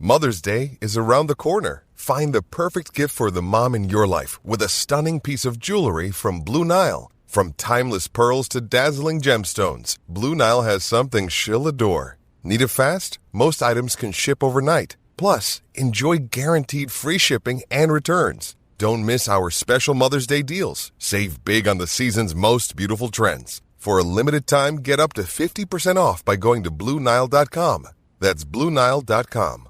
Mother's Day is around the corner. Find the perfect gift for the mom in your life with a stunning piece of jewelry from Blue Nile. From timeless pearls to dazzling gemstones, Blue Nile has something she'll adore. Need it fast? Most items can ship overnight. Plus, enjoy guaranteed free shipping and returns. Don't miss our special Mother's Day deals. Save big on the season's most beautiful trends. For a limited time, get up to 50% off by going to BlueNile.com. That's BlueNile.com.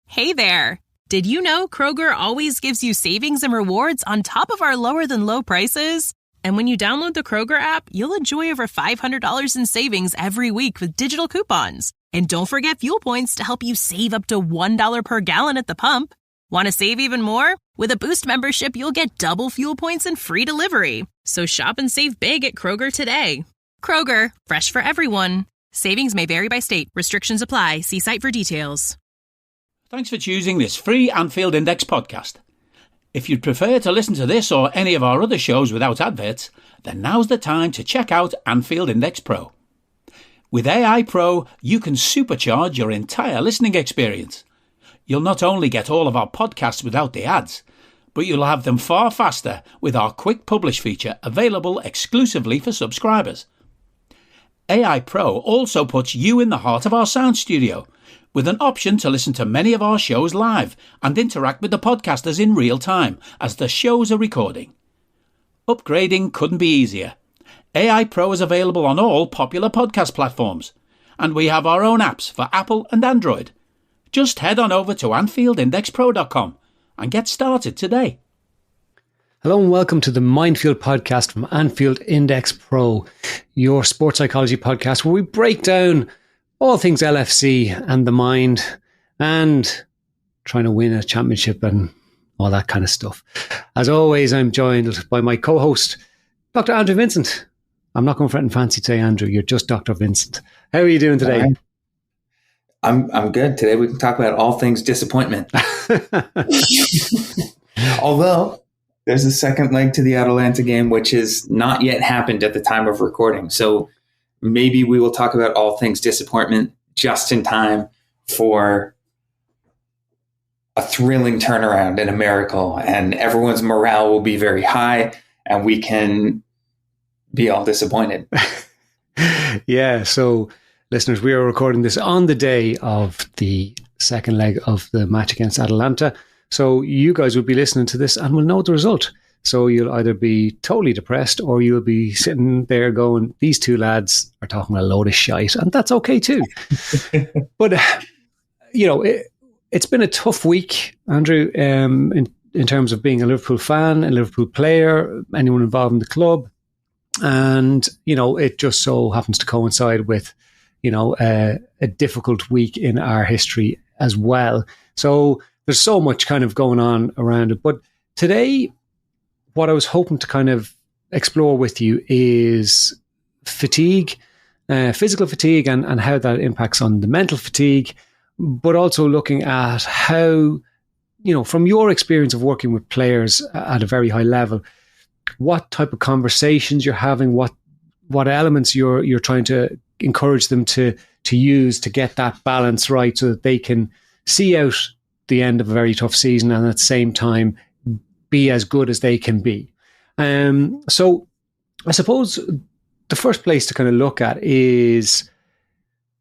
Hey there! Did you know Kroger always gives you savings and rewards on top of our lower-than-low prices? And when you download the Kroger app, you'll enjoy over $500 in savings every week with digital coupons. And don't forget fuel points to help you save up to $1 per gallon at the pump. Want to save even more? With a Boost membership, you'll get double fuel points and free delivery. So shop and save big at Kroger today. Kroger, fresh for everyone. Savings may vary by state. Restrictions apply. See site for details. Thanks for choosing this free Anfield Index podcast. If you'd prefer to listen to this or any of our other shows without adverts, then now's the time to check out Anfield Index Pro. With AI Pro, you can supercharge your entire listening experience. You'll not only get all of our podcasts without the ads, but you'll have them far faster with our Quick Publish feature available exclusively for subscribers. AI Pro also puts you in the heart of our sound studio, with an option to listen to many of our shows live and interact with the podcasters in real time as the shows are recording. Upgrading couldn't be easier. AI Pro is available on all popular podcast platforms, and we have our own apps for Apple and Android. Just head on over to AnfieldIndexPro.com and get started today. Hello and welcome to the Mindfield podcast from Anfield Index Pro, your sports psychology podcast where we break down all things LFC and the mind and trying to win a championship and all that kind of stuff. As always, I'm joined by my co-host, Dr. Andrew Vincent. I'm not going for anything fancy today, Andrew. You're just Dr. Vincent. How are you doing today? I'm good. Today we can talk about all things disappointment. Although there's a second leg to the Atalanta game, which has not yet happened at the time of recording. So maybe we will talk about all things disappointment just in time for a thrilling turnaround and a miracle, and everyone's morale will be very high and we can be all disappointed. Yeah. So listeners, we are recording this on the day of the second leg of the match against Atalanta. So you guys will be listening to this and will know the result. So you'll either be totally depressed or you'll be sitting there going, these two lads are talking a load of shite. And that's okay too. But, you know, it's been a tough week, Andrew, in terms of being a Liverpool fan, a Liverpool player, anyone involved in the club. And, you know, it just so happens to coincide with, you know, a difficult week in our history as well. So there's so much kind of going on around it. But today, what I was hoping to kind of explore with you is fatigue, physical fatigue, and how that impacts on the mental fatigue, but also looking at how, you know, from your experience of working with players at a very high level, what type of conversations you're having, what elements you're trying to encourage them to use to get that balance right so that they can see out the end of a very tough season and at the same time be as good as they can be. So I suppose the first place to kind of look at is,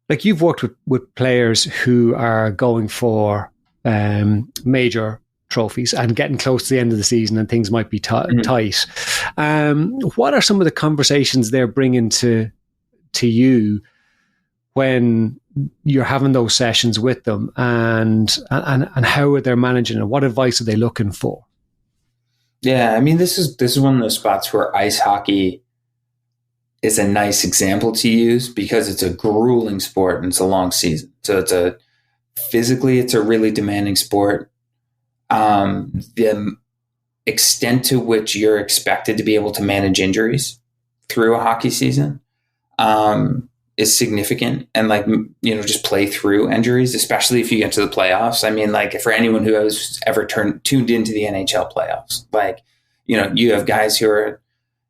like, you've worked with players who are going for major trophies and getting close to the end of the season and things might be tight. What are some of the conversations they're bringing to you when you're having those sessions with them, and how they're managing it? What advice are they looking for? Yeah, I mean, this is one of those spots where ice hockey is a nice example to use because it's a grueling sport and it's a long season. So physically it's a really demanding sport. The extent to which you're expected to be able to manage injuries through a hockey season is significant, and, like, you know, just play through injuries, especially if you get to the playoffs. I mean, like, for anyone who has ever tuned into the NHL playoffs, like, you know, you have guys who are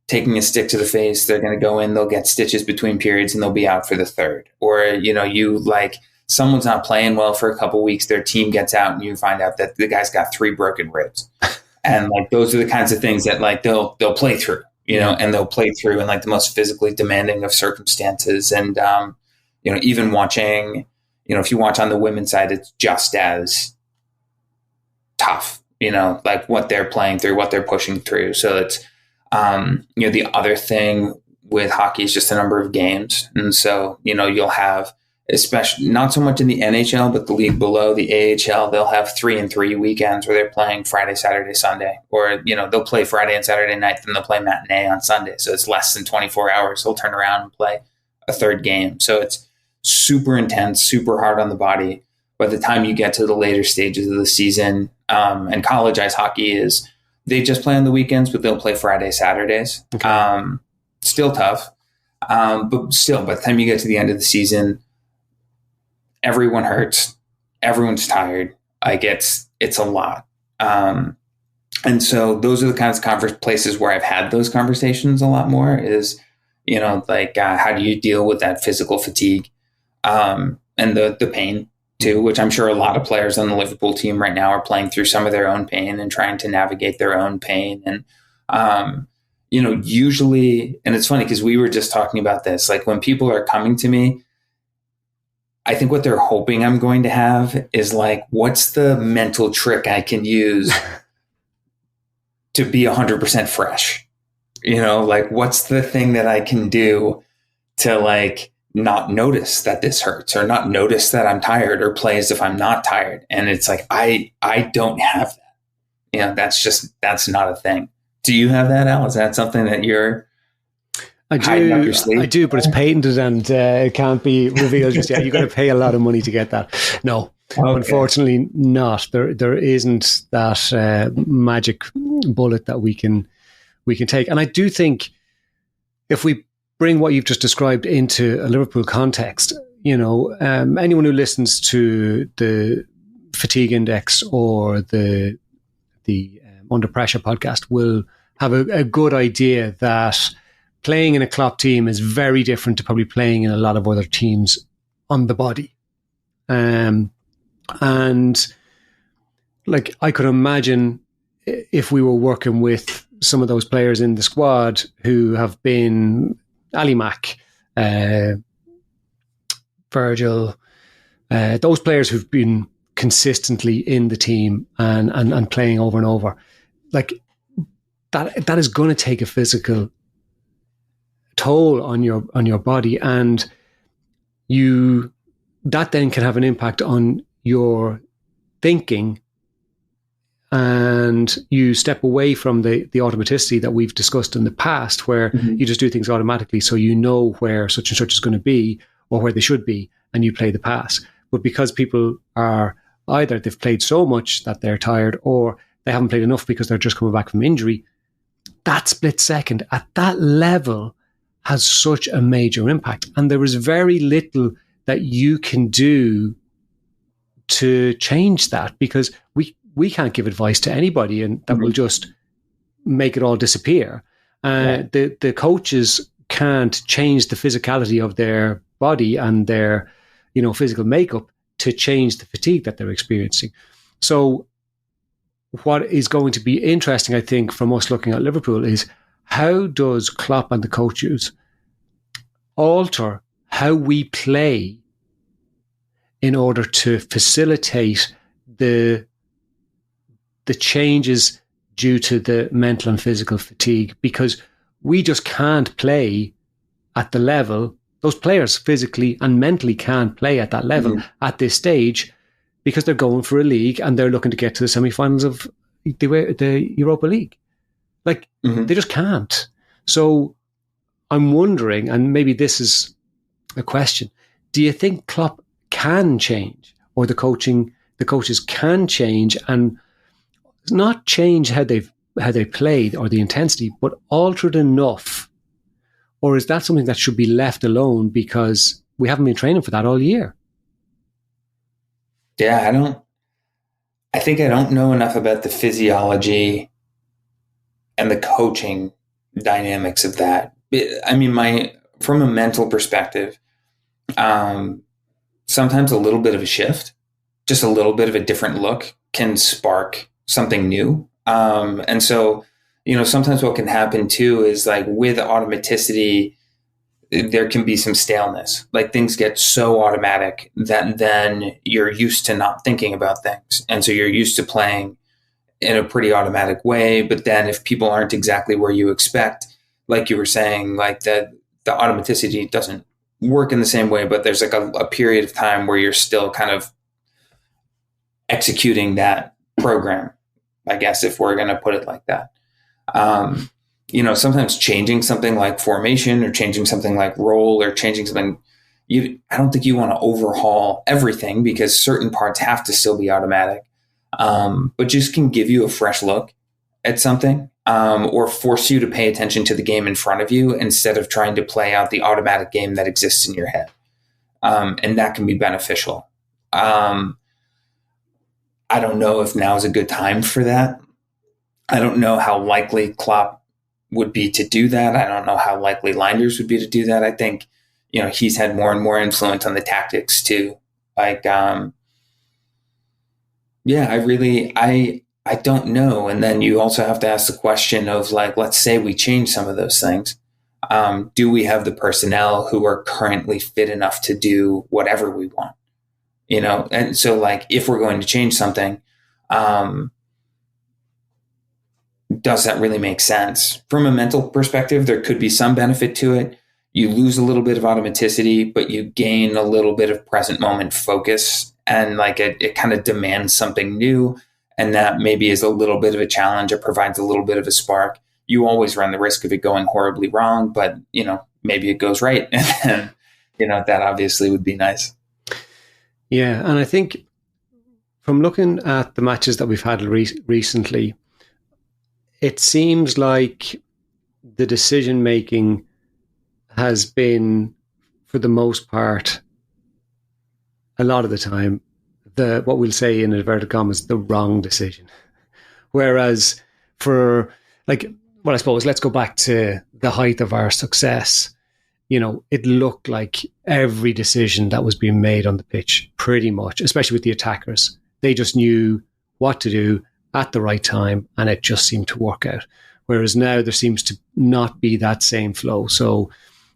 taking a stick to the face. They're going to go in, they'll get stitches between periods and they'll be out for the third. Or, you know, you, like, someone's not playing well for a couple of weeks, their team gets out and you find out that the guy's got 3 broken ribs. And like, those are the kinds of things that like they'll play through, and they'll play through in like the most physically demanding of circumstances. And, even watching, if you watch on the women's side, it's just as tough, like what they're playing through, what they're pushing through. So it's, the other thing with hockey is just the number of games. And so, you'll have, especially not so much in the NHL, but the league below, the AHL, they'll have 3-and-3 weekends where they're playing Friday, Saturday, Sunday, or, they'll play Friday and Saturday night, then they'll play matinee on Sunday. So it's less than 24 hours. They'll turn around and play a third game. So it's super intense, super hard on the body. By the time you get to the later stages of the season, and college ice hockey is, they just play on the weekends, but they'll play Friday, Saturdays. Okay. Still tough. But still, by the time you get to the end of the season, everyone hurts. Everyone's tired. Like it's a lot. And so those are the kinds of places where I've had those conversations a lot more is, how do you deal with that physical fatigue, and the pain too, which I'm sure a lot of players on the Liverpool team right now are playing through some of their own pain and trying to navigate their own pain. And, usually, and it's funny because we were just talking about this, like when people are coming to me, I think what they're hoping I'm going to have is like, what's the mental trick I can use to be 100% fresh? Like what's the thing that I can do to like not notice that this hurts or not notice that I'm tired or play as if I'm not tired. And it's like, I don't have that. That's not a thing. Do you have that, Al? Is that something that you're hiding up your sleeve? I do, but it's patented and it can't be revealed just yet. You've got to pay a lot of money to get that. No, okay. Unfortunately not. There isn't that magic bullet that we can take. And I do think if we bring what you've just described into a Liverpool context, anyone who listens to the Fatigue Index or the Under Pressure podcast will have a good idea that playing in a Klopp team is very different to probably playing in a lot of other teams on the body. And like I could imagine if we were working with some of those players in the squad who have been Ali Mack, Virgil, those players who've been consistently in the team and playing over and over, like that is going to take a physical toll on your body, and that then can have an impact on your thinking, and you step away from the automaticity that we've discussed in the past, where you just do things automatically, so you know where such and such is going to be or where they should be, and you play the pass. But because people are either they've played so much that they're tired, or they haven't played enough because they're just coming back from injury, that split second at that level has such a major impact. And there is very little that you can do to change that, because we can't give advice to anybody, and that will just make it all disappear. The coaches can't change the physicality of their body and their physical makeup to change the fatigue that they're experiencing. So what is going to be interesting, I think, from us looking at Liverpool is how does Klopp and the coaches alter how we play in order to facilitate the changes due to the mental and physical fatigue, because we just can't play at the level. Those players physically and mentally can't play at that level at this stage, because they're going for a league and they're looking to get to the semi-finals of the Europa League. Like, they just can't. So I'm wondering, and maybe this is a question, do you think Klopp can change, or the coaches can change and not change how they played or the intensity, but alter it enough? Or is that something that should be left alone because we haven't been training for that all year? Yeah, I think I don't know enough about the physiology and the coaching dynamics of that. I mean, from a mental perspective, sometimes a little bit of a shift, just a little bit of a different look can spark something new. And so, sometimes what can happen too is like with automaticity, there can be some staleness. Like things get so automatic that then you're used to not thinking about things. And so you're used to playing in a pretty automatic way. But then if people aren't exactly where you expect, like you were saying, like the automaticity doesn't work in the same way, but there's like a period of time where you're still kind of executing that program, I guess, if we're going to put it like that. Sometimes changing something like formation or changing something like role or changing something, I don't think you want to overhaul everything because certain parts have to still be automatic, but just can give you a fresh look at something, or force you to pay attention to the game in front of you instead of trying to play out the automatic game that exists in your head. And that can be beneficial. I don't know if now is a good time for that. I don't know how likely Klopp would be to do that. I don't know how likely Leinders would be to do that. I think, he's had more and more influence on the tactics too. Like, I don't know. And then you also have to ask the question of like, let's say we change some of those things. Do we have the personnel who are currently fit enough to do whatever we want? And so like, if we're going to change something, does that really make sense? From a mental perspective, there could be some benefit to it. You lose a little bit of automaticity, but you gain a little bit of present moment focus, and like it kind of demands something new. And that maybe is a little bit of a challenge. It provides a little bit of a spark. You always run the risk of it going horribly wrong, but maybe it goes right. And that obviously would be nice. Yeah. And I think from looking at the matches that we've had recently, it seems like the decision-making has been, for the most part, a lot of the time, what we'll say in inverted commas, the wrong decision. Whereas for, like, well, I suppose, let's go back to the height of our success. It looked like every decision that was being made on the pitch, pretty much, especially with the attackers, they just knew what to do at the right time, and it just seemed to work out. Whereas now there seems to not be that same flow. So,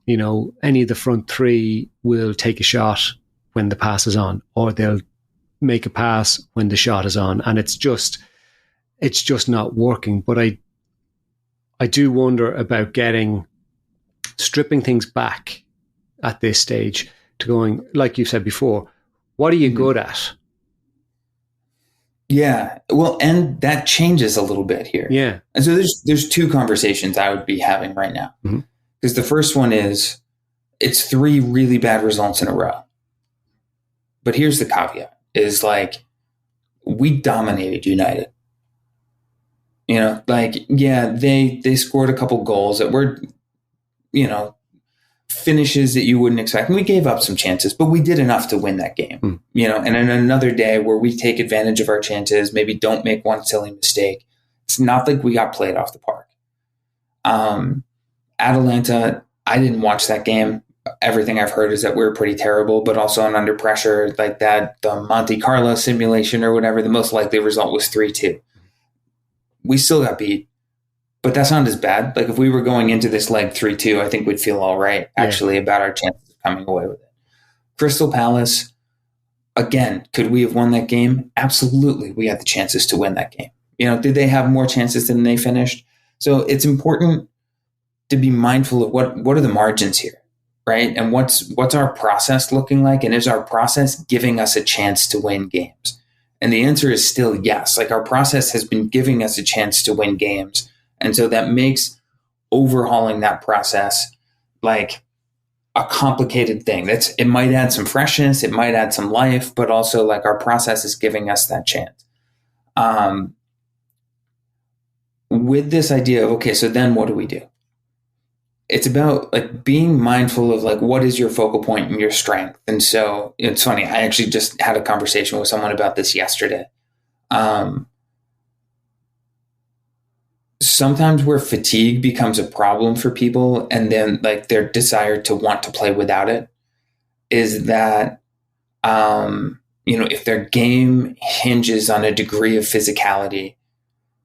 any of the front three will take a shot when the pass is on, or they'll make a pass when the shot is on, and it's just not working. But I do wonder about stripping things back at this stage to going, like you said before, what are you good at? Yeah. Well, and that changes a little bit here. Yeah. And so there's two conversations I would be having right now. Because the first one is, it's 3 really bad results in a row. But here's the caveat, is like, we dominated United. They scored a couple goals that were, finishes that you wouldn't expect. And we gave up some chances, but we did enough to win that game, and in another day where we take advantage of our chances, maybe don't make one silly mistake. It's not like we got played off the park. Atalanta, I didn't watch that game. Everything I've heard is that we're pretty terrible, but also under pressure like that, the Monte Carlo simulation or whatever, the most likely result was 3-2. We still got beat. But that's not as bad. Like if we were going into this leg 3-2, I think we'd feel all right, actually, about our chances of coming away with it. Crystal Palace, again, could we have won that game? Absolutely. We had the chances to win that game. Did they have more chances than they finished? So it's important to be mindful of what are the margins here, right? And what's our process looking like? And is our process giving us a chance to win games? And the answer is still yes. Like our process has been giving us a chance to win games. And so that makes overhauling that process like a complicated thing. It might add some freshness, it might add some life, but also like our process is giving us that chance. With this idea of, okay, so then what do we do? It's about like being mindful of like, what is your focal point and your strength? And so it's funny, I actually just had a conversation with someone about this yesterday. Sometimes where fatigue becomes a problem for people and then like their desire to want to play without it is that if their game hinges on a degree of physicality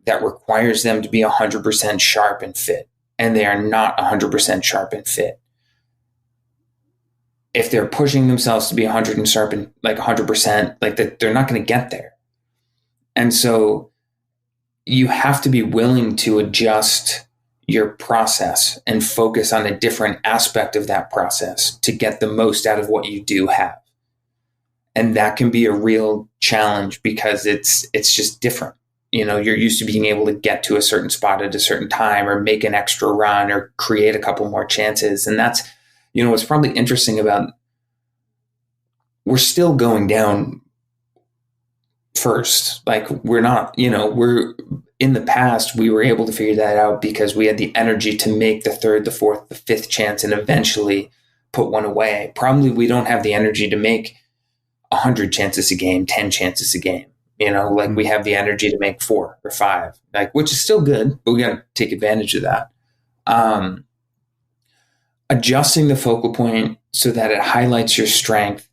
that requires them to be 100% sharp and fit, and they are not 100% sharp and fit. If they're pushing themselves to be 100% and sharp and like 100%, like that, they're not going to get there. And so you have to be willing to adjust your process and focus on a different aspect of that process to get the most out of what you do have. And that can be a real challenge because it's just different. You're used to being able to get to a certain spot at a certain time or make an extra run or create a couple more chances. And that's, what's probably interesting about, we're still going down first. Like we're not, we're in the past, we were able to figure that out because we had the energy to make the third, the fourth, the fifth chance and eventually put one away. Probably we don't have the energy to make 100 chances a game, 10 chances a game. We have the energy to make 4 or 5, which is still good, but we got to take advantage of that. Adjusting the focal point so that it highlights your strength.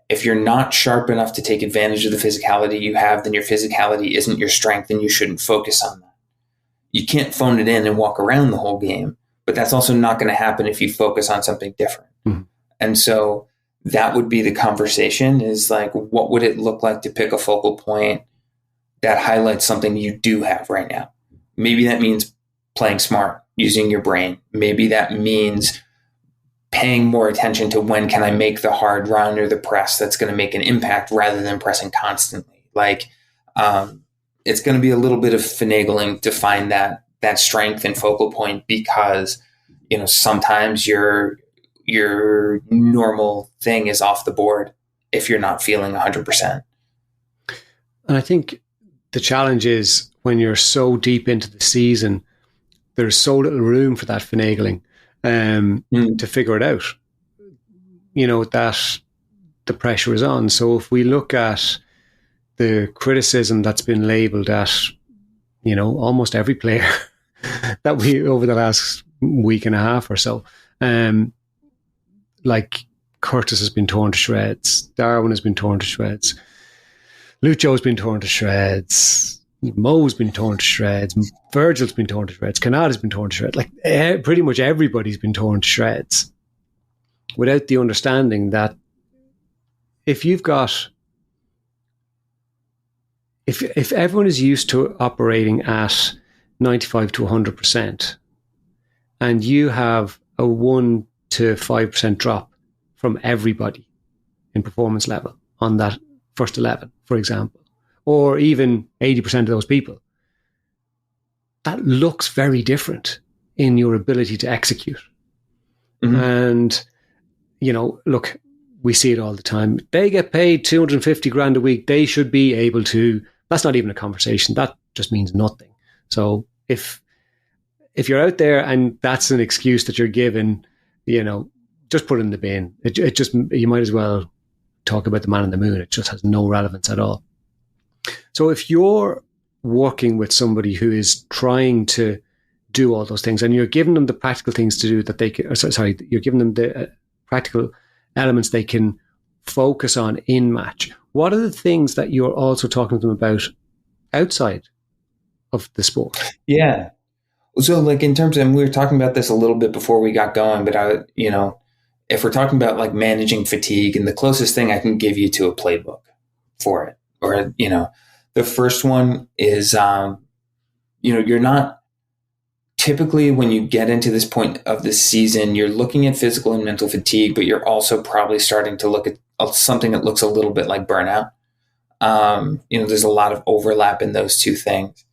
If you're not sharp enough to take advantage of the physicality you have, then your physicality isn't your strength and you shouldn't focus on that. You can't phone it in and walk around the whole game, but that's also not going to happen if you focus on something different. Mm-hmm. And so that would be the conversation is what would it look like to pick a focal point that highlights something you do have right now? Maybe that means playing smart, using your brain. Maybe that means paying more attention to when can I make the hard run or the press that's going to make an impact rather than pressing constantly. It's going to be a little bit of finagling to find that strength and focal point because, sometimes your normal thing is off the board if you're not feeling 100%. And I think the challenge is when you're so deep into the season, there's so little room for that finagling to figure it out. That the pressure is on. So if we look at the criticism that's been labelled at, almost every player that we over the last week and a half or so, like Curtis has been torn to shreds, Darwin has been torn to shreds, Lucho's been torn to shreds, Mo's been torn to shreds, Virgil's been torn to shreds, Canada's been torn to shreds. Pretty much everybody's been torn to shreds without the understanding that if everyone is used to operating at 95 to 100% and you have a 1 to 5% drop from everybody in performance level on that first 11, for example, or even 80% of those people, that looks very different in your ability to execute. Mm-hmm. And, look, we see it all the time. They get paid 250 grand a week. They should be able to, that's not even a conversation. That just means nothing. So if you're out there and that's an excuse that you're given, just put it in the bin. It just, you might as well talk about the man in the moon. It just has no relevance at all. So if you're working with somebody who is trying to do all those things and you're giving them the practical things to do that they can, you're giving them the practical elements they can focus on in match, what are the things that you're also talking to them about outside of the sport? Yeah. So in terms of, and we were talking about this a little bit before we got going, but if we're talking about managing fatigue, and the closest thing I can give you to a playbook for it, or, the first one is, you're not typically when you get into this point of the season, you're looking at physical and mental fatigue, but you're also probably starting to look at something that looks a little bit like burnout. There's a lot of overlap in those two things.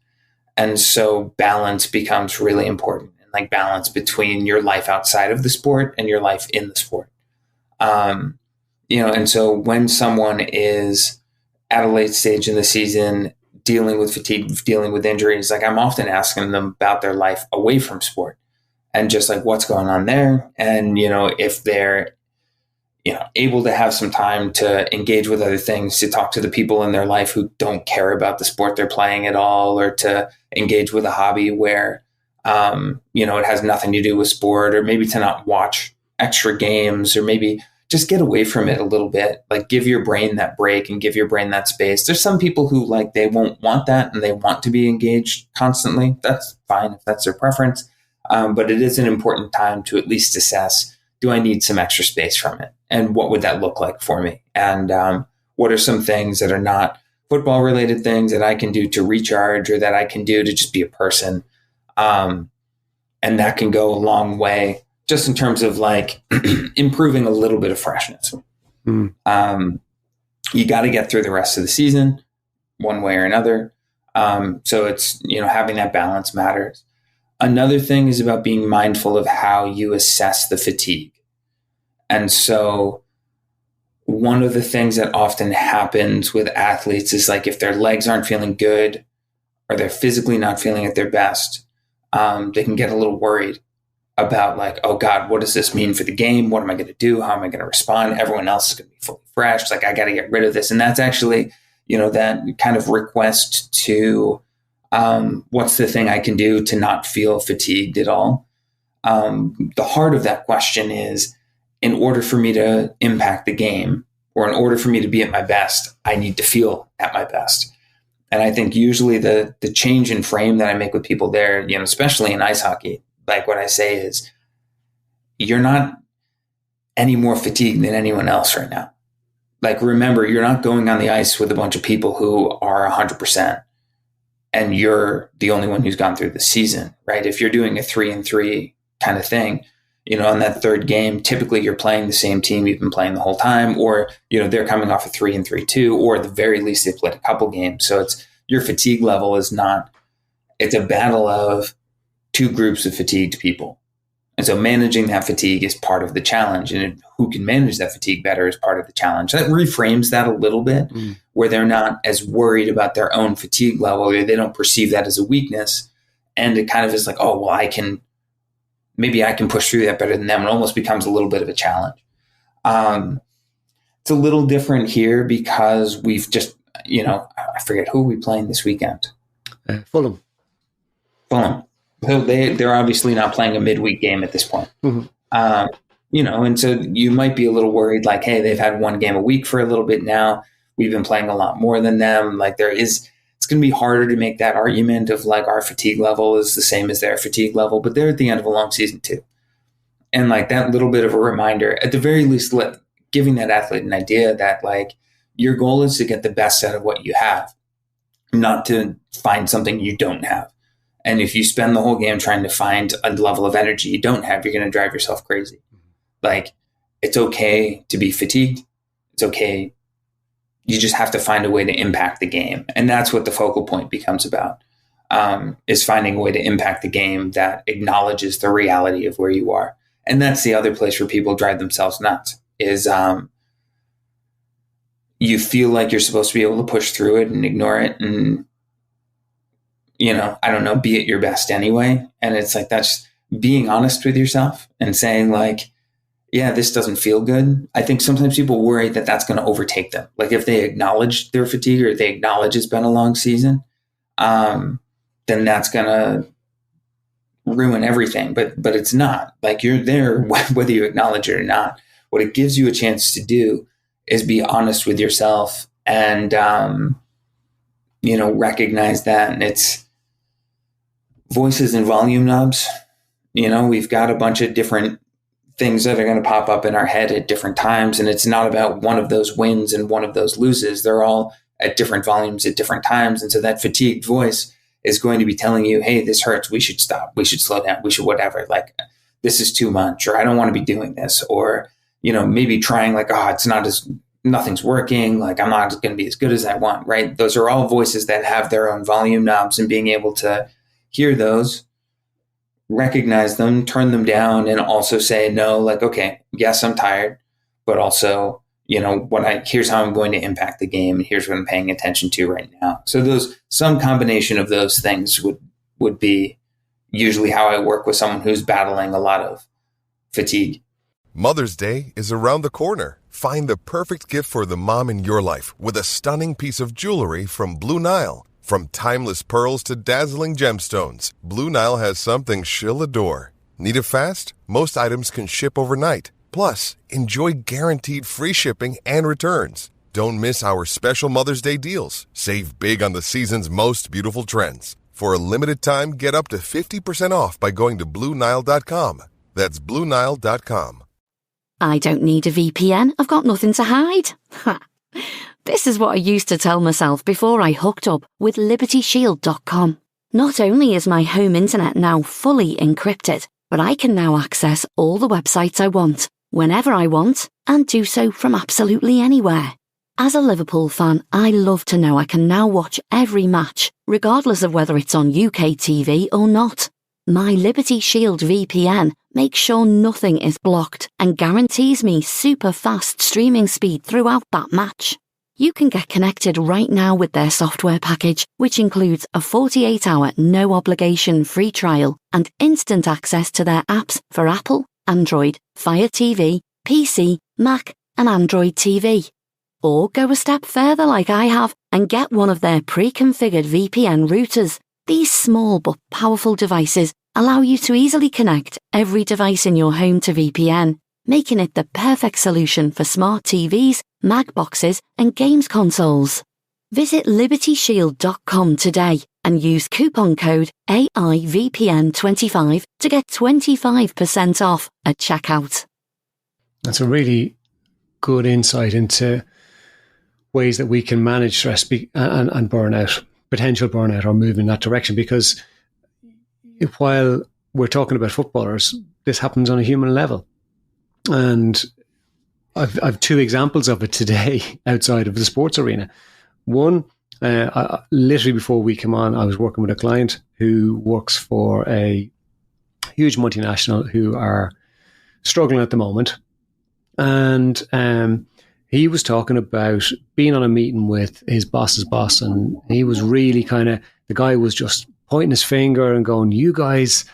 And so balance becomes really important, and balance between your life outside of the sport and your life in the sport. And so when someone is at a late stage in the season, dealing with fatigue, dealing with injuries, I'm often asking them about their life away from sport and just what's going on there. And, if they're, able to have some time to engage with other things, to talk to the people in their life who don't care about the sport they're playing at all, or to engage with a hobby where, it has nothing to do with sport, or maybe to not watch extra games, or maybe just get away from it a little bit. Like, give your brain that break and give your brain that space. There's some people who, like, they won't want that and they want to be engaged constantly. That's fine if that's their preference. But it is an important time to at least assess, do I need some extra space from it? And what would that look like for me? And what are some things that are not football related things that I can do to recharge, or that I can do to just be a person? And that can go a long way, just in terms of like improving a little bit of freshness. You got to get through the rest of the season one way or another. So it's, having that balance matters. Another thing is about being mindful of how you assess the fatigue. And so one of the things that often happens with athletes is, like, if their legs aren't feeling good or they're physically not feeling at their best, they can get a little worried about, like, oh God, what does this mean for the game? What am I going to do? How am I going to respond? Everyone else is going to be fully fresh. Like, I got to get rid of this. And that's actually, that kind of request to, what's the thing I can do to not feel fatigued at all? The heart of that question is, in order for me to impact the game, or in order for me to be at my best, I need to feel at my best. And I think usually the change in frame that I make with people there, especially in ice hockey, like what I say is, you're not any more fatigued than anyone else right now. Like, remember, you're not going on the ice with a bunch of people who are 100%. And you're the only one who's gone through the season, right? If you're doing a 3-3 kind of thing, on that third game, typically you're playing the same team you've been playing the whole time, or, they're coming off a 3-3 too, or at the very least they've played a couple games. So it's, your fatigue level is not, it's a battle of two groups of fatigued people. And so managing that fatigue is part of the challenge, and who can manage that fatigue better is part of the challenge. That reframes that a little bit, where they're not as worried about their own fatigue level, or they don't perceive that as a weakness. And it kind of is like, oh, well, maybe I can push through that better than them. It almost becomes a little bit of a challenge. It's a little different here because we've just, I forget who we playing this weekend. Fulham. So they're obviously not playing a midweek game at this point. And so you might be a little worried, like, hey, they've had one game a week for a little bit now. We've been playing a lot more than them. Like, it's going to be harder to make that argument of, like, our fatigue level is the same as their fatigue level, but they're at the end of a long season too. And, like, that little bit of a reminder, at the very least, giving that athlete an idea that, like, your goal is to get the best out of what you have, not to find something you don't have. And if you spend the whole game trying to find a level of energy you don't have, you're going to drive yourself crazy. Like, it's okay to be fatigued. It's okay. You just have to find a way to impact the game. And that's what the focal point becomes about, is finding a way to impact the game that acknowledges the reality of where you are. And that's the other place where people drive themselves nuts, is you feel like you're supposed to be able to push through it and ignore it and, be at your best anyway. And it's like, that's being honest with yourself and saying, like, yeah, this doesn't feel good. I think sometimes people worry that that's going to overtake them. Like, if they acknowledge their fatigue, or they acknowledge it's been a long season, then that's going to ruin everything. But it's not. Like, you're there whether you acknowledge it or not. What it gives you a chance to do is be honest with yourself and, recognize that. And it's voices and volume knobs. We've got a bunch of different things that are going to pop up in our head at different times. And it's not about one of those wins and one of those loses. They're all at different volumes at different times. And so that fatigued voice is going to be telling you, hey, this hurts. We should stop. We should slow down. We should whatever. Like, this is too much, or I don't want to be doing this. Or, maybe trying, like, nothing's working. Like, I'm not going to be as good as I want. Right. Those are all voices that have their own volume knobs, and being able to hear those, recognize them, turn them down, and also say, no, like, okay, yes, I'm tired, but also, here's how I'm going to impact the game, and here's what I'm paying attention to right now. So some combination of those things would be usually how I work with someone who's battling a lot of fatigue. Mother's Day is around the corner. Find the perfect gift for the mom in your life with a stunning piece of jewelry from Blue Nile. From timeless pearls to dazzling gemstones, Blue Nile has something she'll adore. Need it fast? Most items can ship overnight. Plus, enjoy guaranteed free shipping and returns. Don't miss our special Mother's Day deals. Save big on the season's most beautiful trends. For a limited time, get up to 50% off by going to BlueNile.com. That's BlueNile.com. I don't need a VPN. I've got nothing to hide. This is what I used to tell myself before I hooked up with LibertyShield.com. Not only is my home internet now fully encrypted, but I can now access all the websites I want, whenever I want, and do so from absolutely anywhere. As a Liverpool fan, I love to know I can now watch every match, regardless of whether it's on UK TV or not. My Liberty Shield VPN makes sure nothing is blocked and guarantees me super fast streaming speed throughout that match. You can get connected right now with their software package, which includes a 48-hour no-obligation free trial and instant access to their apps for Apple, Android, Fire TV, PC, Mac, and Android TV. Or go a step further like I have and get one of their pre-configured VPN routers. These small but powerful devices allow you to easily connect every device in your home to VPN, making it the perfect solution for smart TVs, Mac boxes, and games consoles. Visit LibertyShield.com today and use coupon code AIVPN25 to get 25% off at checkout. That's a really good insight into ways that we can manage stress and burnout, potential burnout, or move in that direction. Because while we're talking about footballers, this happens on a human level. And I've two examples of it today outside of the sports arena. One, literally before we came on, I was working with a client who works for a huge multinational who are struggling at the moment. And he was talking about being on a meeting with his boss's boss, and he was really the guy was just pointing his finger and going, you guys,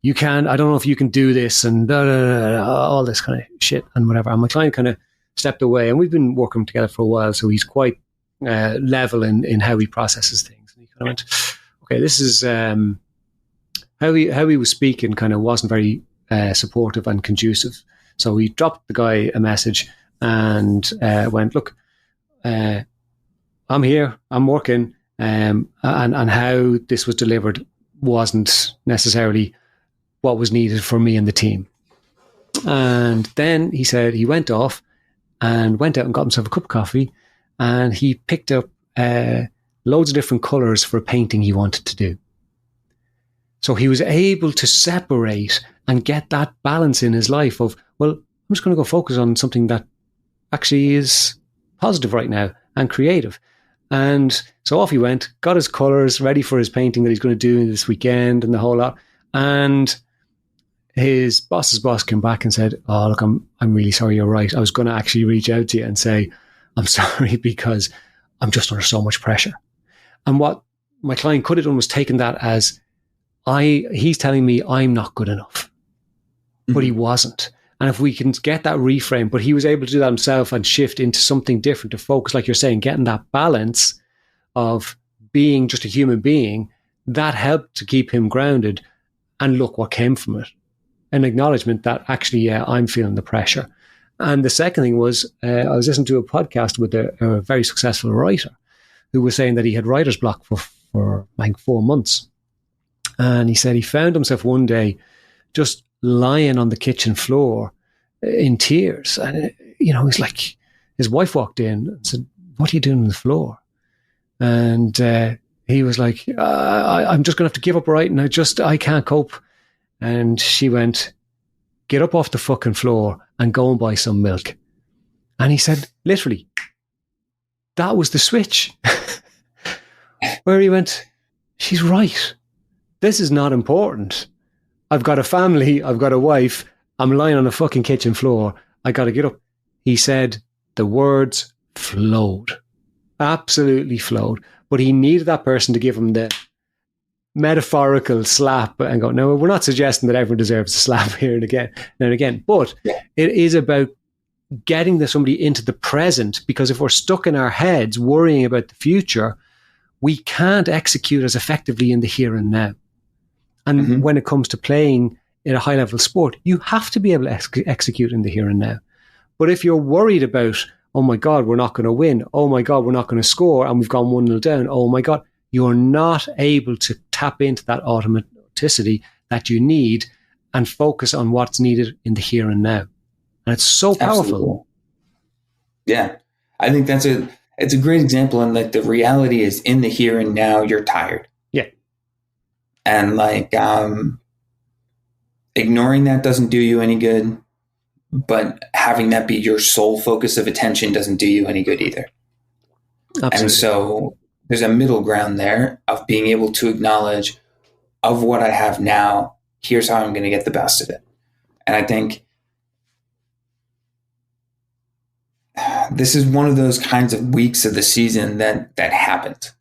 you can, I don't know if you can do this, and all this kind of shit and whatever. And my client kind of stepped away, and we've been working together for a while, so he's quite level in how he processes things. And he kind of went, okay, this is how he was speaking kind of wasn't very supportive and conducive. So he dropped the guy a message and went, look, I'm here, I'm working, and how this was delivered wasn't necessarily what was needed for me and the team. And then he said he went off and went out and got himself a cup of coffee, and he picked up loads of different colours for a painting he wanted to do. So he was able to separate and get that balance in his life of, well, I'm just going to go focus on something that actually is positive right now and creative. And so off he went, got his colours ready for his painting that he's going to do this weekend and the whole lot. And his boss's boss came back and said, oh, look, I'm really sorry, you're right. I was going to actually reach out to you and say, I'm sorry because I'm just under so much pressure. And what my client could have done was taken that as, he's telling me I'm not good enough. Mm-hmm. But he wasn't. And if we can get that reframe, but he was able to do that himself and shift into something different to focus, like you're saying, getting that balance of being just a human being, that helped to keep him grounded. And look what came from it. An acknowledgement that actually, yeah, I'm feeling the pressure. And the second thing was, I was listening to a podcast with a very successful writer who was saying that he had writer's block for I think 4 months. And he said he found himself one day just lying on the kitchen floor in tears. And, he's like, his wife walked in and said, what are you doing on the floor? And he was like, I'm just going to have to give up writing. I can't cope. And she went, get up off the fucking floor and go and buy some milk. And he said, literally, that was the switch. Where he went, she's right. This is not important. I've got a family. I've got a wife. I'm lying on a fucking kitchen floor. I got to get up. He said the words flowed. Absolutely flowed. But he needed that person to give him the metaphorical slap and go, no, we're not suggesting that everyone deserves a slap here and again. But it is about getting somebody into the present, because if we're stuck in our heads worrying about the future, we can't execute as effectively in the here and now. And when it comes to playing in a high level sport, you have to be able to execute in the here and now. But if you're worried about, oh my God, we're not going to win, oh my God, we're not going to score, and we've gone 1-0 down, oh my God, you're not able to tap into that automaticity that you need and focus on what's needed in the here and now. And it's so powerful. Absolutely. Yeah. I think it's a great example. And like the reality is in the here and now, you're tired. Yeah. And like, ignoring that doesn't do you any good, but having that be your sole focus of attention doesn't do you any good either. Absolutely. And so there's a middle ground there of being able to acknowledge of what I have now, here's how I'm going to get the best of it. And I think this is one of those kinds of weeks of the season that happened.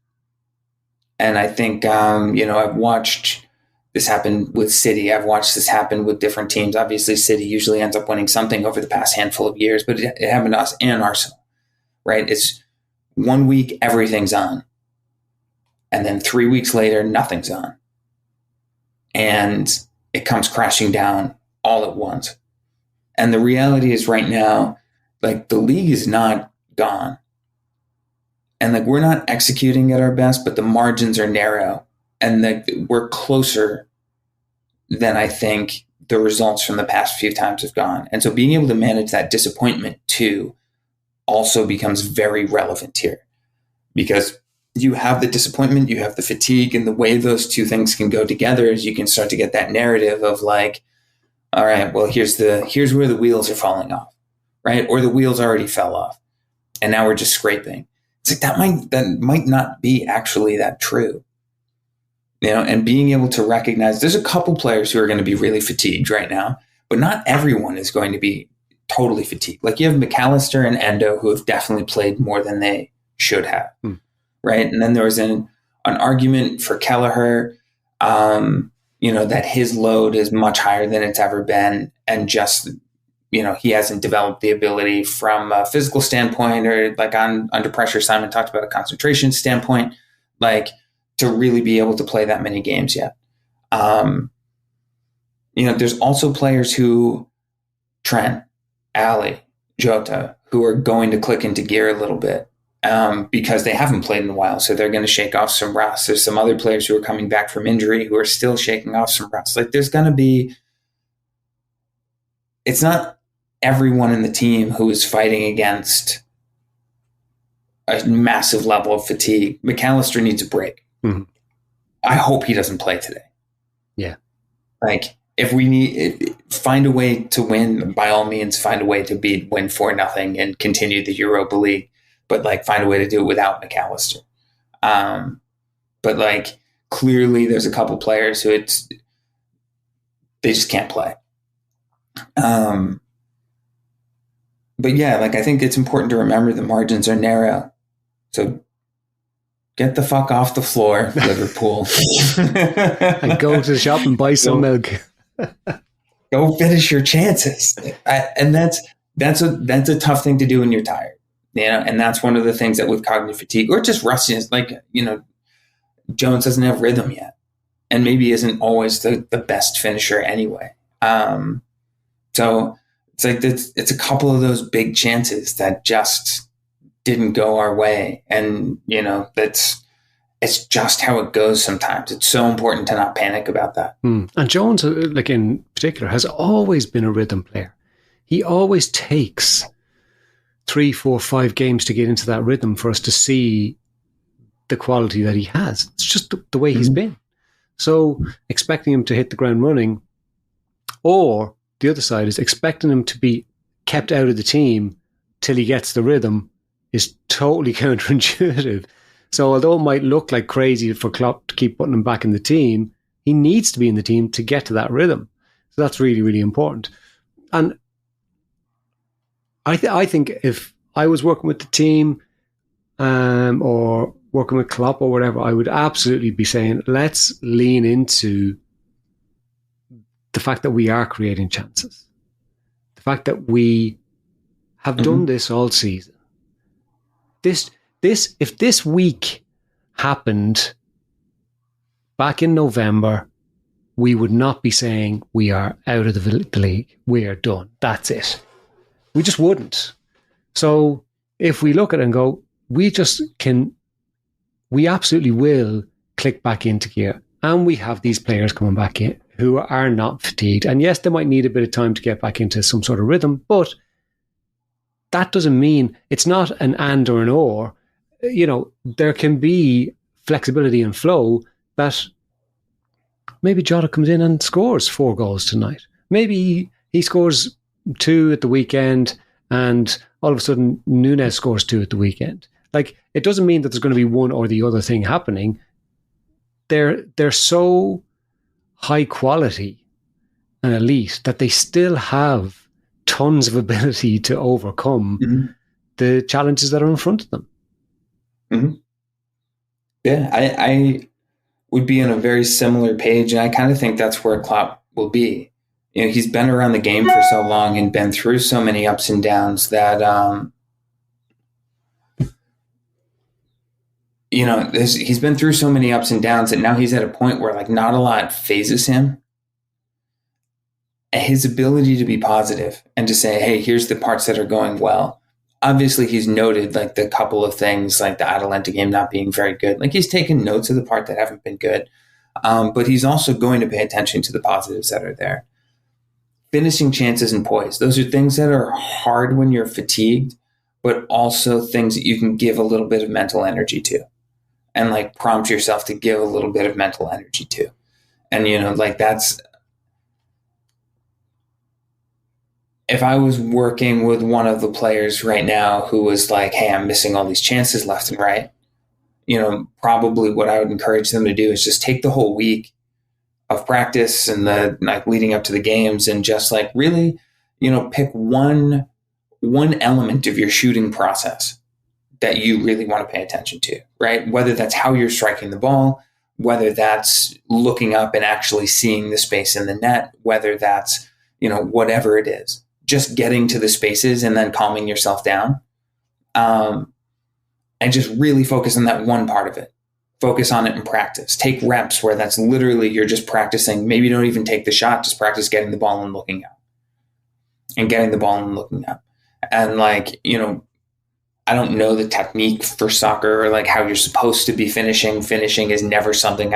And I think, I've watched this happen with City. I've watched this happen with different teams. Obviously, City usually ends up winning something over the past handful of years, but it happened to us and Arsenal, right? It's 1 week, everything's on. And then 3 weeks later, nothing's on. And it comes crashing down all at once. And the reality is right now, like the league is not gone. And like we're not executing at our best, but the margins are narrow. And like we're closer than I think the results from the past few times have gone. And so being able to manage that disappointment too also becomes very relevant here. Because you have the disappointment, you have the fatigue, and the way those two things can go together is you can start to get that narrative of like, all right, well, here's where the wheels are falling off, right? Or the wheels already fell off, and now we're just scraping. It's like that might not be actually that true, and being able to recognize there's a couple players who are going to be really fatigued right now, but not everyone is going to be totally fatigued. Like you have McAllister and Endo who have definitely played more than they should have. Right. And then there was an argument for Kelleher, that his load is much higher than it's ever been. And just, he hasn't developed the ability from a physical standpoint or like under pressure. Simon talked about a concentration standpoint, like to really be able to play that many games yet. There's also players who Trent, Ali, Jota, who are going to click into gear a little bit. Because they haven't played in a while. So they're going to shake off some rust. There's some other players who are coming back from injury who are still shaking off some rust. Like there's going to be, it's not everyone in the team who is fighting against a massive level of fatigue. McAllister needs a break. Mm-hmm. I hope he doesn't play today. Yeah. Like if we find a way to win, by all means, find a way to win 4-0 and continue the Europa League. But like find a way to do it without McAllister. But like clearly there's a couple players who they just can't play. But yeah, like I think it's important to remember the margins are narrow. So get the fuck off the floor, Liverpool. And go to the shop and buy some milk. Go finish your chances. And that's a tough thing to do when you're tired. And that's one of the things that with cognitive fatigue or just rustiness, like, Jones doesn't have rhythm yet and maybe isn't always the best finisher anyway. So it's like, it's a couple of those big chances that just didn't go our way. And, it's just how it goes sometimes. It's so important to not panic about that. And Jones, like in particular, has always been a rhythm player. He always takes 3, 4, 5 games to get into that rhythm for us to see the quality that he has. It's just the way he's been. So expecting him to hit the ground running, or the other side is expecting him to be kept out of the team till he gets the rhythm, is totally counterintuitive. So although it might look like crazy for Klopp to keep putting him back in the team, he needs to be in the team to get to that rhythm. So that's really, really important. And I think if I was working with the team or working with Klopp or whatever, I would absolutely be saying, let's lean into the fact that we are creating chances. The fact that we have done this all season. If this week happened back in November we would not be saying we are out of the league. We are done. That's it. We just wouldn't. So if we look at it and go, we absolutely will click back into gear. And we have these players coming back in who are not fatigued. And yes, they might need a bit of time to get back into some sort of rhythm, but that doesn't mean it's not an and or an or. There can be flexibility and flow that maybe Jota comes in and scores 4 goals tonight. Maybe he scores 2 at the weekend and all of a sudden Núñez scores 2 at the weekend. Like, it doesn't mean that there's going to be one or the other thing happening. They're so high quality and elite that they still have tons of ability to overcome the challenges that are in front of them. Mm-hmm. Yeah, I would be on a very similar page, and I kind of think that's where Klopp will be. He's been around the game for so long and been through so many ups and downs that he's been through so many ups and downs that now he's at a point where like not a lot phases him. His ability to be positive and to say, hey, here's the parts that are going well. Obviously, he's noted like the couple of things like the Atalanta game not being very good. Like, he's taken notes of the part that haven't been good. But he's also going to pay attention to the positives that are there. Finishing chances and poise. Those are things that are hard when you're fatigued, but also things that you can give a little bit of mental energy to and like prompt yourself to give a little bit of mental energy to. And, that's, if I was working with one of the players right now who was like, hey, I'm missing all these chances left and right, probably what I would encourage them to do is just take the whole week of practice and the like leading up to the games and just like really, pick one element of your shooting process that you really want to pay attention to, right? Whether that's how you're striking the ball, whether that's looking up and actually seeing the space in the net, whether that's, whatever it is, just getting to the spaces and then calming yourself down. And just really focus on that one part of it. Focus on it in practice. Take reps where that's literally you're just practicing. Maybe don't even take the shot. Just practice getting the ball and looking up. And getting the ball and looking up. And like, I don't know the technique for soccer or like how you're supposed to be finishing. Finishing is never something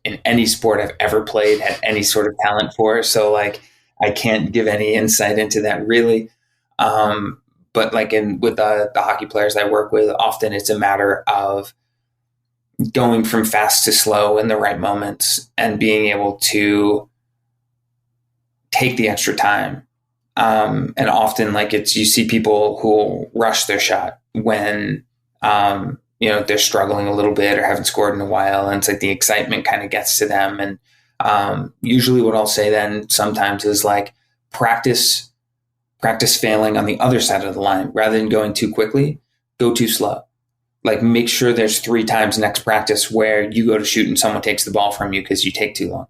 in any sport I've ever played had any sort of talent for. So like, I can't give any insight into that really. But like with the hockey players I work with, often it's a matter of going from fast to slow in the right moments and being able to take the extra time. And often like you see people who will rush their shot when, they're struggling a little bit or haven't scored in a while. And it's like the excitement kind of gets to them. And usually what I'll say then sometimes is like practice failing on the other side of the line. Rather than going too quickly, go too slow. Like make sure there's 3 times next practice where you go to shoot and someone takes the ball from you because you take too long,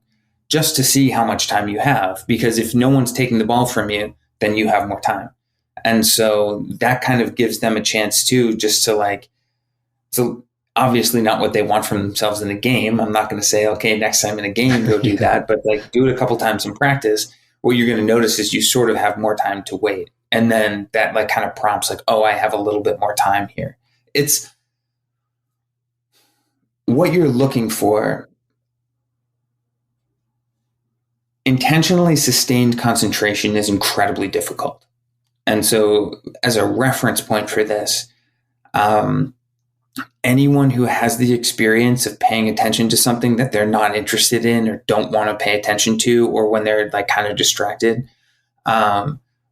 just to see how much time you have. Because if no one's taking the ball from you, then you have more time. And so that kind of gives them a chance too, just to like, so obviously not what they want from themselves in a game. I'm not going to say, okay, next time in a game, go do that, but like do it a couple times in practice. What you're going to notice is you sort of have more time to wait. And then that like kind of prompts like, oh, I have a little bit more time here. It's what you're looking for. Intentionally sustained concentration is incredibly difficult. And so as a reference point for this, anyone who has the experience of paying attention to something that they're not interested in or don't want to pay attention to, or when they're like kind of distracted,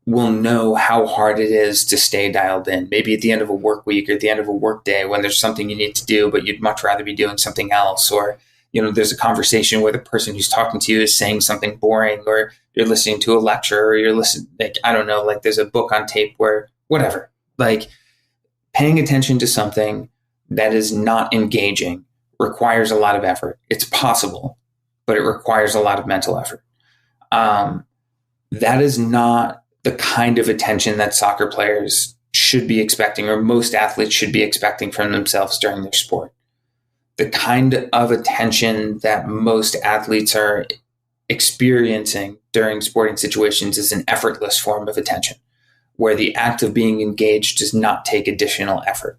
will know how hard it is to stay dialed in. Maybe at the end of a work week or at the end of a work day when there's something you need to do, but you'd much rather be doing something else. Or, there's a conversation where the person who's talking to you is saying something boring, or you're listening to a lecture, or you're listening, like, I don't know, like there's a book on tape where whatever, like paying attention to something that is not engaging requires a lot of effort. It's possible, but it requires a lot of mental effort. That is not the kind of attention that soccer players should be expecting, or most athletes should be expecting from themselves during their sport. The kind of attention that most athletes are experiencing during sporting situations is an effortless form of attention, where the act of being engaged does not take additional effort.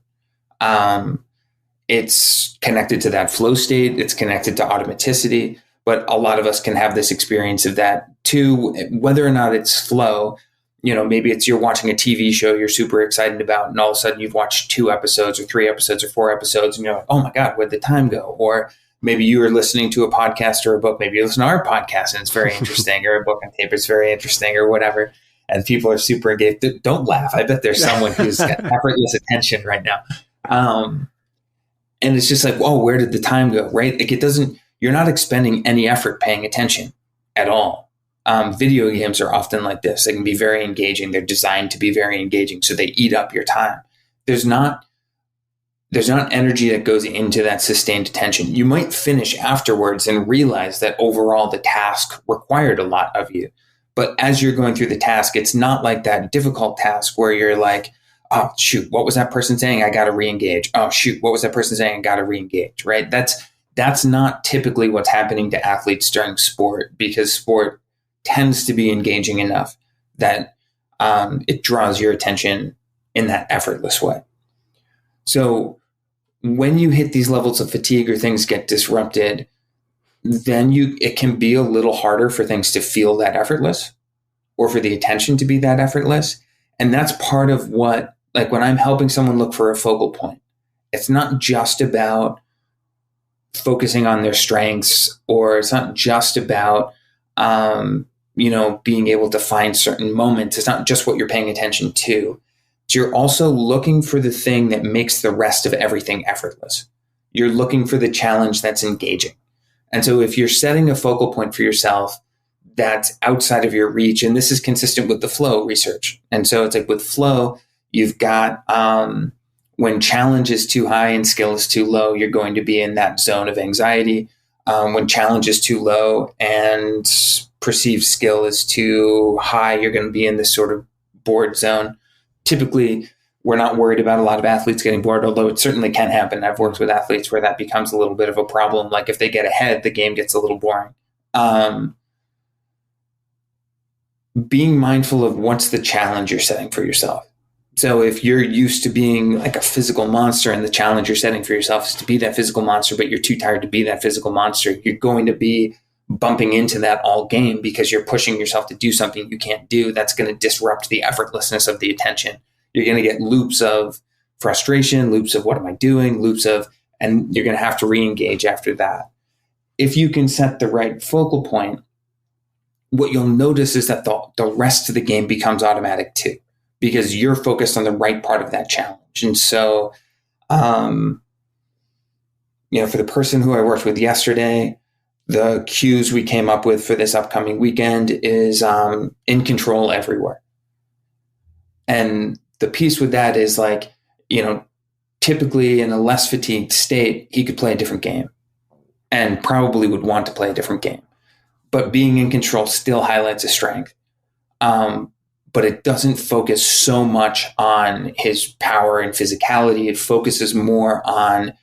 It's connected to that flow state. It's connected to automaticity. But a lot of us can have this experience of that too, whether or not it's flow. Maybe it's you're watching a TV show you're super excited about, and all of a sudden you've watched 2 episodes or 3 episodes or 4 episodes, and you're like, oh my God, where'd the time go? Or maybe you were listening to a podcast or a book. Maybe you listen to our podcast and it's very interesting, or a book on tape is very interesting, or whatever. And people are super engaged. Don't laugh. I bet there's someone who's got effortless attention right now. And it's just like, oh, where did the time go? Right? Like you're not expending any effort paying attention at all. Video games are often like this. They can be very engaging. They're designed to be very engaging. So they eat up your time. There's not energy that goes into that sustained attention. You might finish afterwards and realize that overall the task required a lot of you. But as you're going through the task, it's not like that difficult task where you're like, oh, shoot, what was that person saying? I got to re-engage. Oh, shoot, what was that person saying? I got to re-engage, right? That's not typically what's happening to athletes during sport, because sport tends to be engaging enough that it draws your attention in that effortless way. So when you hit these levels of fatigue or things get disrupted, then it can be a little harder for things to feel that effortless, or for the attention to be that effortless. And that's part of what, like when I'm helping someone look for a focal point, it's not just about focusing on their strengths, or it's not just about, being able to find certain moments. It's not just what you're paying attention to. You're also looking for the thing that makes the rest of everything effortless. You're looking for the challenge that's engaging. And so if you're setting a focal point for yourself that's outside of your reach, and this is consistent with the flow research. And so it's like with flow, you've got when challenge is too high and skill is too low, you're going to be in that zone of anxiety. When challenge is too low and perceived skill is too high, you're going to be in this sort of bored zone. Typically, we're not worried about a lot of athletes getting bored, although it certainly can happen. I've worked with athletes where that becomes a little bit of a problem. Like if they get ahead, the game gets a little boring. Being mindful of what's the challenge you're setting for yourself. So if you're used to being like a physical monster and the challenge you're setting for yourself is to be that physical monster, but you're too tired to be that physical monster, you're going to be bumping into that all game because you're pushing yourself to do something you can't do. That's going to disrupt the effortlessness of the attention. You're going to get loops of frustration, loops of what am I doing, and you're going to have to re-engage after that. If you can set the right focal point, what you'll notice is that the rest of the game becomes automatic too, because you're focused on the right part of that challenge. And so, for the person who I worked with yesterday, the cues we came up with for this upcoming weekend is in control everywhere. And the piece with that is like, typically in a less fatigued state, he could play a different game and probably would want to play a different game. But being in control still highlights a strength. But it doesn't focus so much on his power and physicality. It focuses more on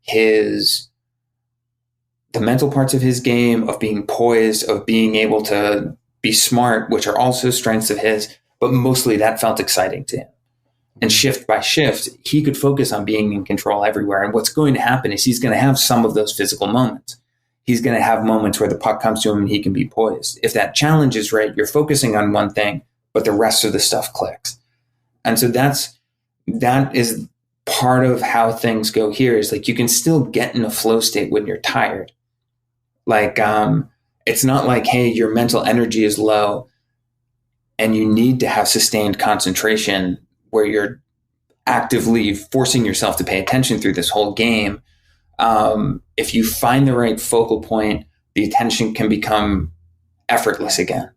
the mental parts of his game, of being poised, of being able to be smart, which are also strengths of his, but mostly that felt exciting to him. And shift by shift, he could focus on being in control everywhere. And what's going to happen is he's going to have some of those physical moments. He's going to have moments where the puck comes to him and he can be poised. If that challenge is right, you're focusing on one thing, but the rest of the stuff clicks. And so that is part of how things go here, is like you can still get in a flow state when you're tired. Like, it's not like, hey, your mental energy is low and you need to have sustained concentration where you're actively forcing yourself to pay attention through this whole game. If you find the right focal point, the attention can become effortless again.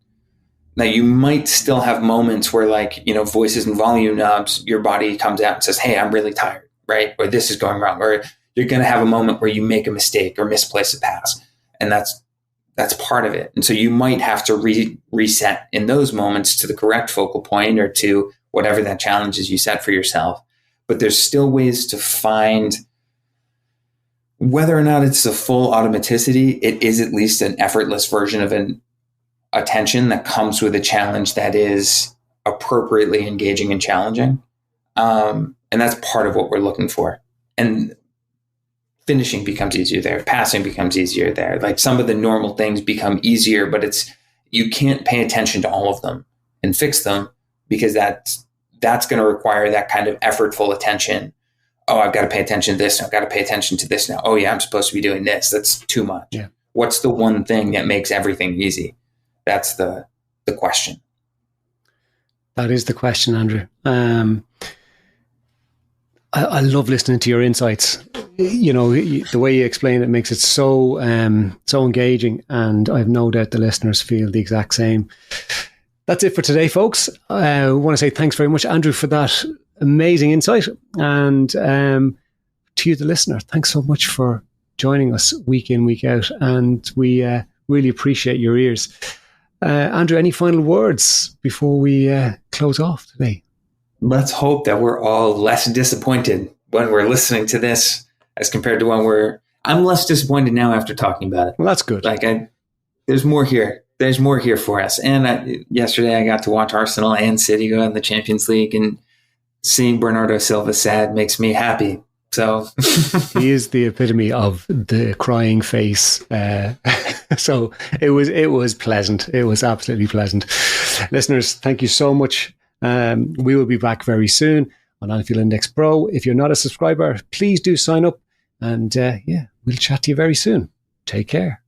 Now, you might still have moments where, like, voices and volume knobs, your body comes out and says, hey, I'm really tired, right? Or this is going wrong. Or you're going to have a moment where you make a mistake or misplace a pass. And that's part of it. And so you might have to reset in those moments to the correct focal point or to whatever that challenge is you set for yourself. But there's still ways to find, whether or not it's a full automaticity, it is at least an effortless version attention that comes with a challenge that is appropriately engaging and challenging. And that's part of what we're looking for. And finishing becomes easier there. Passing becomes easier there. Like some of the normal things become easier, but you can't pay attention to all of them and fix them, because that's going to require that kind of effortful attention. Oh, I've got to pay attention to this. I've got to pay attention to this now. Oh yeah, I'm supposed to be doing this. That's too much. Yeah. What's the one thing that makes everything easy? That's the question. That is the question, Andrew. I love listening to your insights. You know, the way you explain it makes it so engaging, and I have no doubt the listeners feel the exact same. That's it for today, folks. I want to say thanks very much, Andrew, for that amazing insight. And to you, the listener, thanks so much for joining us week in, week out. And we really appreciate your ears. Andrew, any final words before we close off today? Let's hope that we're all less disappointed when we're listening to this as compared to when I'm less disappointed now after talking about it. Well, that's good. Like there's more here. There's more here for us. And yesterday I got to watch Arsenal and City go in the Champions League, and seeing Bernardo Silva sad makes me happy. So he is the epitome of the crying face. So it was pleasant. It was absolutely pleasant. Listeners, thank you so much. We will be back very soon on Anfield Index Pro. If you're not a subscriber, please do sign up. And we'll chat to you very soon. Take care.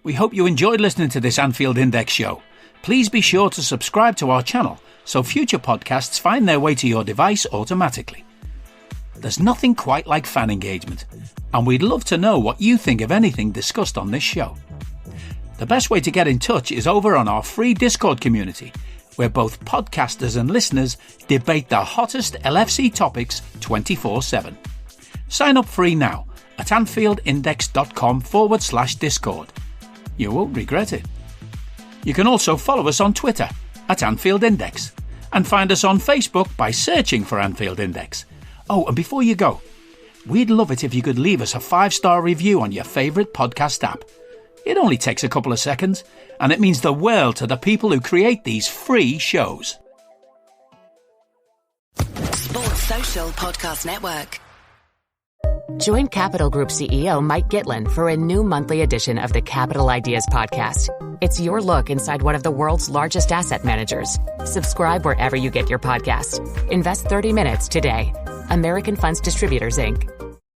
We hope you enjoyed listening to this Anfield Index show. Please be sure to subscribe to our channel so future podcasts find their way to your device automatically. There's nothing quite like fan engagement, and we'd love to know what you think of anything discussed on this show. The best way to get in touch is over on our free Discord community, where both podcasters and listeners debate the hottest LFC topics 24/7. Sign up free now at AnfieldIndex.com/Discord. You won't regret it. You can also follow us on Twitter at Anfield Index, and find us on Facebook by searching for Anfield Index. Oh, and before you go, we'd love it if you could leave us a 5-star review on your favourite podcast app. It only takes a couple of seconds, and it means the world to the people who create these free shows. Sports Social Podcast Network. Join Capital Group CEO Mike Gitlin for a new monthly edition of the Capital Ideas Podcast. It's your look inside one of the world's largest asset managers. Subscribe wherever you get your podcasts. Invest 30 minutes today. American Funds Distributors, Inc.